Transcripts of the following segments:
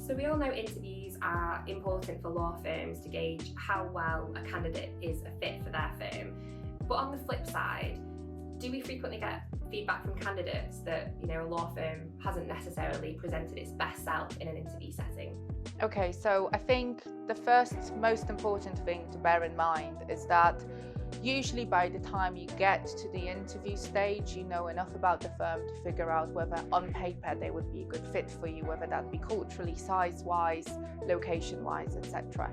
So we all know interviews are important for law firms to gauge how well a candidate is a fit for their firm. But on the flip side, do we frequently get feedback from candidates that, a law firm hasn't necessarily presented its best self in an interview setting? Okay, so I think the first most important thing to bear in mind is that usually by the time you get to the interview stage, you know enough about the firm to figure out whether on paper they would be a good fit for you, whether that be culturally, size-wise, location-wise, etc.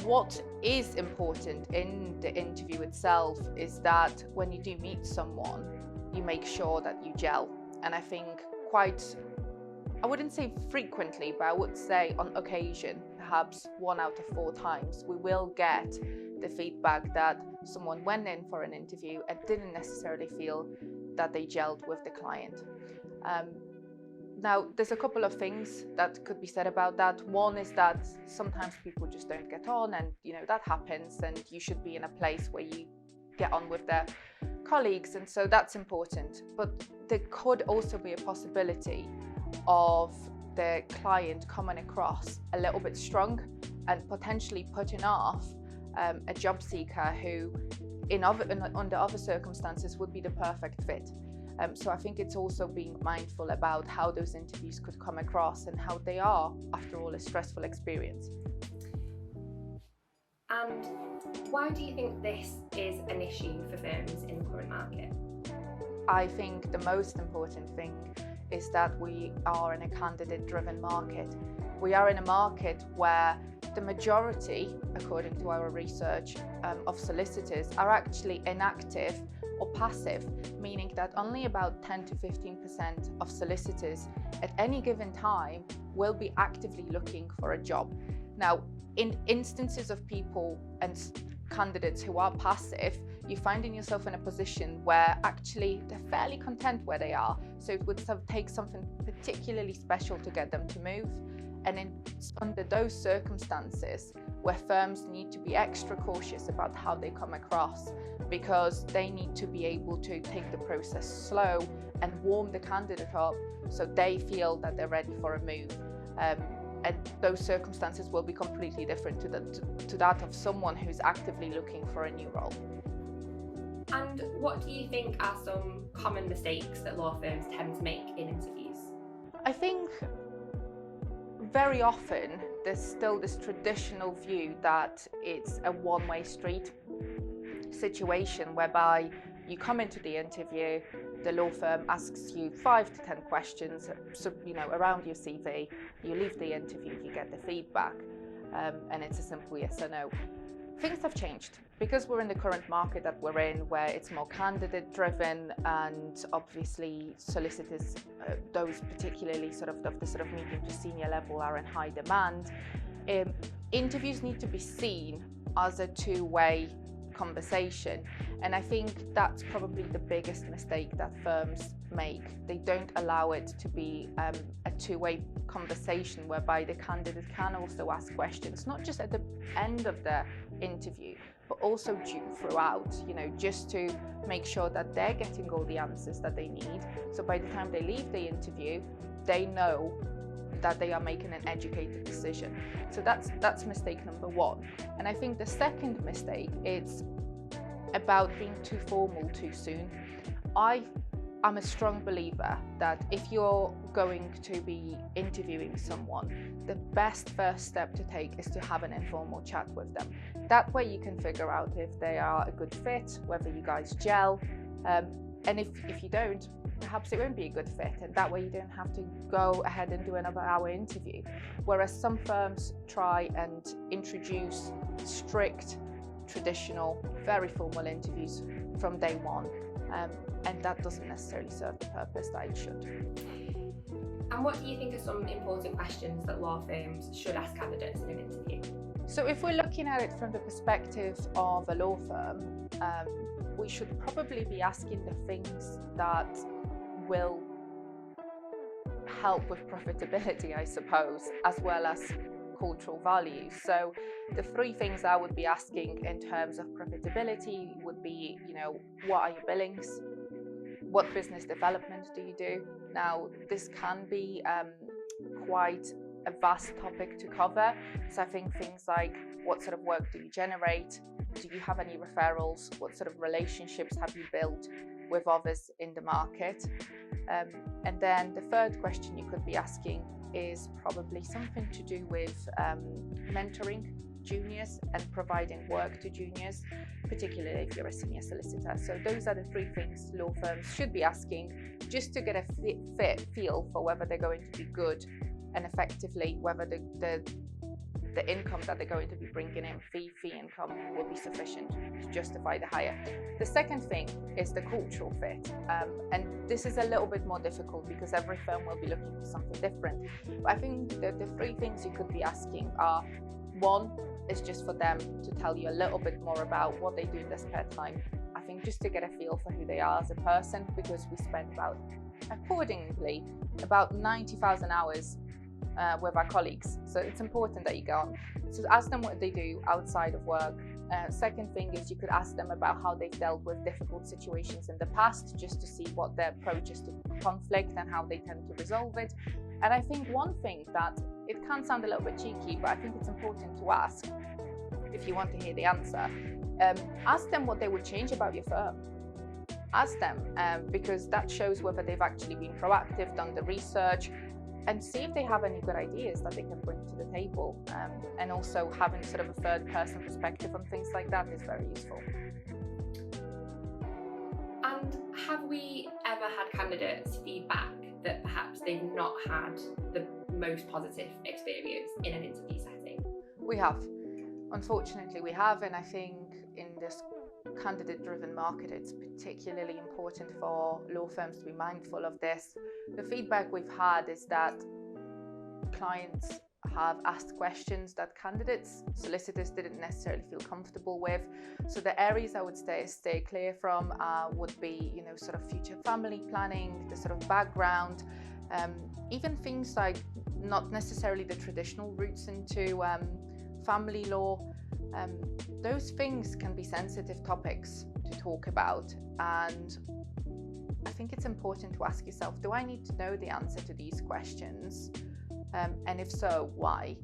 What is important in the interview itself is that when you do meet someone, you make sure that you gel. And I think I wouldn't say frequently, but I would say on occasion, perhaps 1 out of 4 times, we will get the feedback that someone went in for an interview and didn't necessarily feel that they gelled with the client. Now, there's a couple of things that could be said about that. One is that sometimes people just don't get on, and that happens, and you should be in a place where you get on with their colleagues, and so that's important. But there could also be a possibility of the client coming across a little bit strong and potentially putting off a job seeker who under other circumstances would be the perfect fit. So I think it's also being mindful about how those interviews could come across and how they are, after all, a stressful experience. And why do you think this is an issue for firms in the current market? I think the most important thing is that we are in a candidate-driven market. We are in a market where the majority, according to our research, of solicitors are actually inactive or passive, meaning that only about 10 to 15% of solicitors at any given time will be actively looking for a job. Now, in instances of people and candidates who are passive, you're finding yourself in a position where actually they're fairly content where they are. So it would take something particularly special to get them to move. And under those circumstances, where firms need to be extra cautious about how they come across, because they need to be able to take the process slow and warm the candidate up so they feel that they're ready for a move. And those circumstances will be completely different to that of someone who's actively looking for a new role. And what do you think are some common mistakes that law firms tend to make in interviews? I think very often there's still this traditional view that it's a one-way street situation whereby you come into the interview, the law firm asks you 5 to 10 questions, around your CV, you leave the interview, you get the feedback, and it's a simple yes or no. Things have changed because we're in the current market that we're in, where it's more candidate driven, and obviously solicitors, those particularly of the medium to senior level, are in high demand. Interviews need to be seen as a two-way conversation, and I think that's probably the biggest mistake that firms make. They don't allow it to be a two-way conversation whereby the candidate can also ask questions, not just at the end of the interview, but also throughout, just to make sure that they're getting all the answers that they need. So by the time they leave the interview, they know that they are making an educated decision. So that's mistake number one. And I think the second mistake is about being too formal too soon. I'm a strong believer that if you're going to be interviewing someone, the best first step to take is to have an informal chat with them. That way you can figure out if they are a good fit, whether you guys gel, and if you don't, perhaps it won't be a good fit, and that way you don't have to go ahead and do another hour interview. Whereas some firms try and introduce strict, traditional, very formal interviews from day one. And that doesn't necessarily serve the purpose that it should. And what do you think are some important questions that law firms should ask candidates in an interview? So if we're looking at it from the perspective of a law firm, we should probably be asking the things that will help with profitability, I suppose, as well as cultural values. So the 3 things I would be asking in terms of profitability would be, what are your billings? What business development do you do? Now, this can be quite a vast topic to cover. So I think things like, what sort of work do you generate? Do you have any referrals? What sort of relationships have you built with others in the market? And then the third question you could be asking is probably something to do with mentoring juniors and providing work to juniors, particularly if you're a senior solicitor. So those are the three things law firms should be asking, just to get a feel for whether they're going to be good and effectively whether the income that they're going to be bringing in, fee income, will be sufficient to justify the hire. The second thing is the cultural fit, and this is a little bit more difficult because every firm will be looking for something different. But I think the three things you could be asking are, one is just for them to tell you a little bit more about what they do in their spare time. I think just to get a feel for who they are as a person, because we spend accordingly, about 90,000 hours with our colleagues. So it's important that you go on. So ask them what they do outside of work. Second thing is you could ask them about how they've dealt with difficult situations in the past, just to see what their approach is to conflict and how they tend to resolve it. And I think one thing that, it can sound a little bit cheeky, but I think it's important to ask, if you want to hear the answer, ask them what they would change about your firm. Ask them, because that shows whether they've actually been proactive, done the research, and see if they have any good ideas that they can bring to the table. And also having sort of a third person perspective on things like that is very useful. And have we ever had candidates feedback that perhaps they've not had the most positive experience in an interview setting? We have. Unfortunately, we have, and I think in this candidate-driven market, it's particularly important for law firms to be mindful of this. The feedback we've had is that clients have asked questions that candidates, solicitors didn't necessarily feel comfortable with. So the areas I would stay clear from would be, sort of future family planning, the sort of background, even things like not necessarily the traditional routes into family law. Those things can be sensitive topics to talk about, and I think it's important to ask yourself, do I need to know the answer to these questions? And if so, why?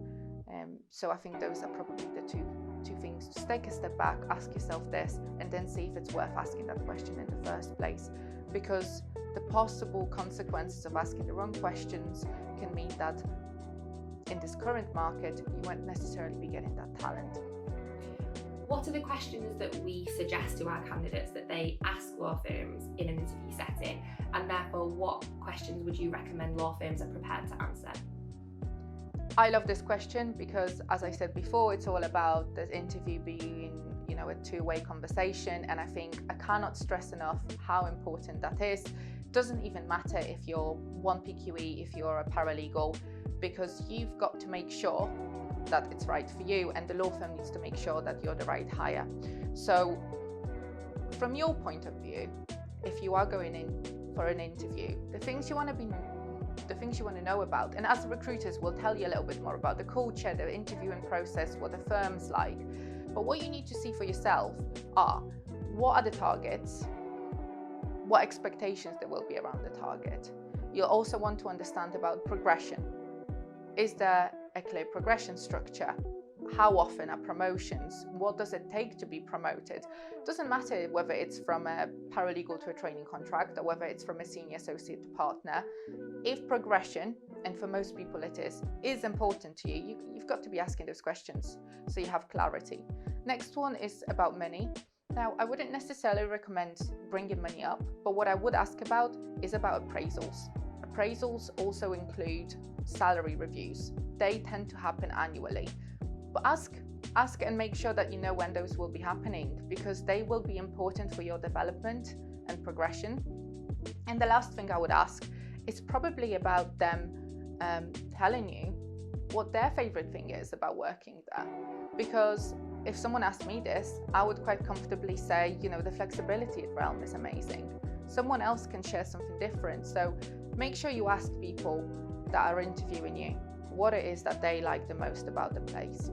So I think those are probably the two things. Just take a step back, ask yourself this, and then see if it's worth asking that question in the first place. Because the possible consequences of asking the wrong questions can mean that in this current market, you won't necessarily be getting that talent. What are the questions that we suggest to our candidates that they ask law firms in an interview setting? And therefore, what questions would you recommend law firms are prepared to answer? I love this question because, as I said before, it's all about the interview being, a two-way conversation. And I think I cannot stress enough how important that is. It doesn't even matter if you're 1 PQE, if you're a paralegal, because you've got to make sure that it's right for you, and the law firm needs to make sure that you're the right hire. So from your point of view, if you are going in for an interview, the things you want to know about, and as recruiters we'll tell you a little bit more about the culture, the interviewing process, what the firm's like, but what you need to see for yourself are, what are the targets, what expectations there will be around the target. You'll also want to understand about progression. Is there a clear progression structure? How often are promotions? What does it take to be promoted? It doesn't matter whether it's from a paralegal to a training contract or whether it's from a senior associate to partner. If progression, and for most people it is important to you, you've got to be asking those questions so you have clarity. Next one is about money. Now, I wouldn't necessarily recommend bringing money up, but what I would ask about is about appraisals. Appraisals also include salary reviews. They tend to happen annually. But ask and make sure that you know when those will be happening, because they will be important for your development and progression. And the last thing I would ask is probably about them telling you what their favorite thing is about working there. Because if someone asked me this, I would quite comfortably say, the flexibility at Realm is amazing. Someone else can share something different. So make sure you ask people that are interviewing you what it is that they like the most about the place.